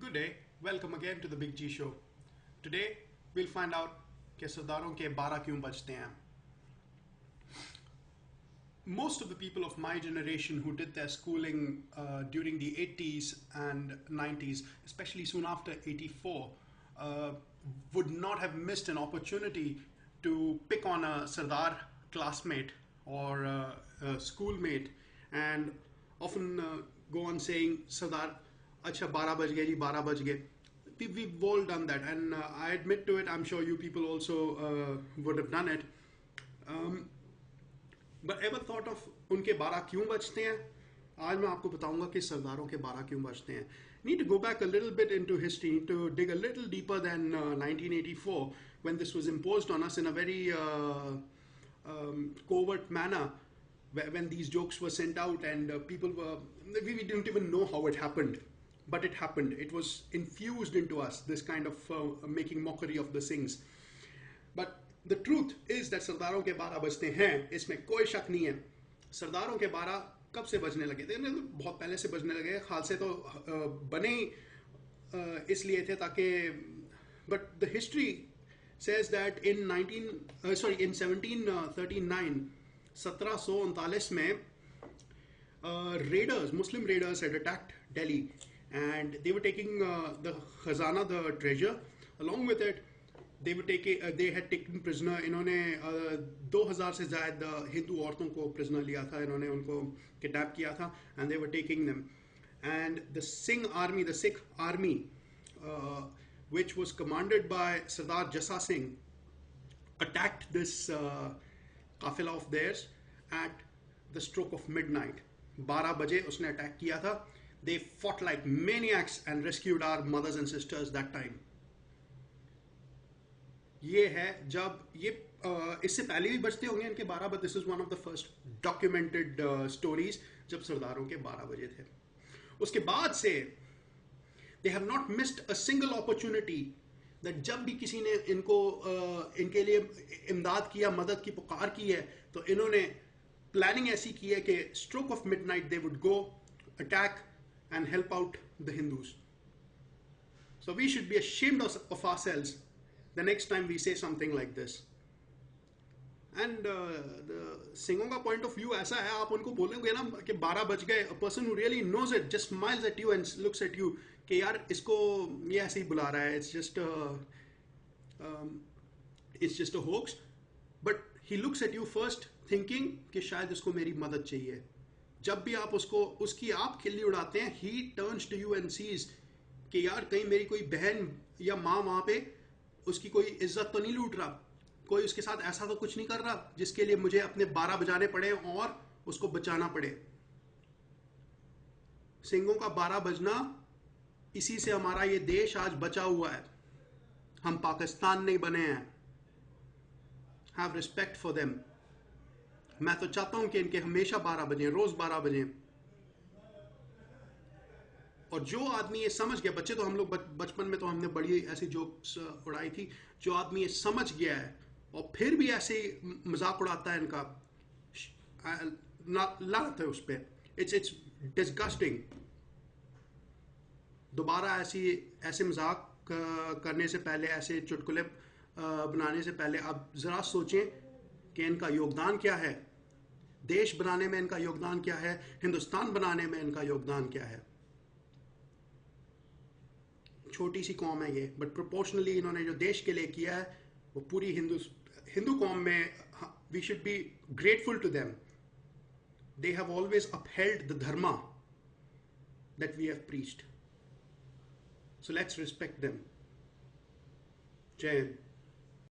Good day, welcome again to the Big G Show. Today we'll find out कि सरदारों के 12 क्यों बजते हैं. Most of the people of my generation who did their schooling during the 80s and 90s, especially soon after 84, would not have missed an opportunity to pick on a Sardar classmate or a schoolmate and often go on saying, Sardar, acha 12 baj gaye ji, 12 baj gaye. We've all done that, and I admit to it. I'm sure you people also would have done it. But ever thought of उनके 12 क्यों बजते हैं? आज मैं आपको बताऊंगा कि सरदारों के 12 क्यों बजते हैं. Need to go back a little bit into history, need to dig a little deeper than 1984 when this was imposed on us in a very covert manner, when these jokes were sent out and people were, we didn't even know how it happened, but it happened. It was infused into us, this kind of making mockery of the things. But the truth is that सरदारों के 12 बजते हैं, इसमें कोई शक नहीं है. सरदारों के 12 कब से बजने लगे थे? बहुत पहले से बजने लगे. खाल से तो बने ही इसलिए थे ताकि, but the history says that in 1739, 1739 में raiders, Muslim raiders had attacked Delhi, and they were taking the khazana, the treasure. Along with it, they had taken prisoner. इन्होंने 2000 से ज़्यादा हिंदू औरतों को prisoner लिया था. इन्होंने उनको kidnap किया था, and they were taking them. And the Sikh army, which was commanded by Sardar Jassa Singh, attacked this काफिला of theirs at the stroke of midnight. 12 बजे उसने attack किया था. They fought like maniacs and rescued our mothers and sisters that time. ये है जब ये इससे पहले भी बजते होंगे इनके 12, but this is one of the first documented stories जब सरदारों के 12 बजे थे. उसके बाद से they have not missed a single opportunity that जब भी किसी ने इनके लिए इमदाद किया, मदद की पुकार की है, तो इन्होंने प्लानिंग ऐसी की है कि stroke of midnight they would go attack and help out the Hindus. So we should be ashamed of ourselves the next time we say something like this. And the सिंगों का point of view ऐसा है, आप उनको बोलेंगे ना कि 12 बज गए, a person who really knows it just smiles at you and looks at you कि यार इसको ये ऐसे ही बुला रहा है, it's just a hoax. But he looks at you first thinking कि शायद इसको मेरी मदद चाहिए. जब भी आप उसकी आप खिल्ली उड़ाते हैं, he turns to you and sees कि यार कहीं मेरी कोई बहन या माँ वहाँ पे उसकी कोई इज्जत तो नहीं लूट रहा, कोई उसके साथ ऐसा तो कुछ नहीं कर रहा जिसके लिए मुझे अपने 12 बजाने पड़े और उसको बचाना पड़े. सिंगों का 12 बजना, इसी से हमारा ये देश आज बचा हुआ है. हम पाकिस्तान नहीं बने हैं. Have respect for them. मैं तो चाहता हूं कि इनके हमेशा 12 बजे, रोज 12 बजे. और जो आदमी ये समझ गया, बच्चे तो हम लोग बचपन में तो हमने बड़ी ऐसी जोक्स उड़ाई थी, जो आदमी ये समझ गया है और फिर भी ऐसे मजाक उड़ाता है इनका, लानत है उस पर. It's disgusting. दोबारा ऐसे मजाक करने से पहले, ऐसे चुटकुले बनाने से पहले आप ज़रा सोचें कि इनका योगदान क्या है, देश बनाने में इनका योगदान क्या है, हिंदुस्तान बनाने में इनका योगदान क्या है. छोटी सी कौम है ये, बट प्रोपोर्शनली इन्होंने जो देश के लिए किया है वो पूरी हिंदू कौम में, we should be grateful to them. They have always upheld the dharma that we have preached. So let's respect them. जय हिंद.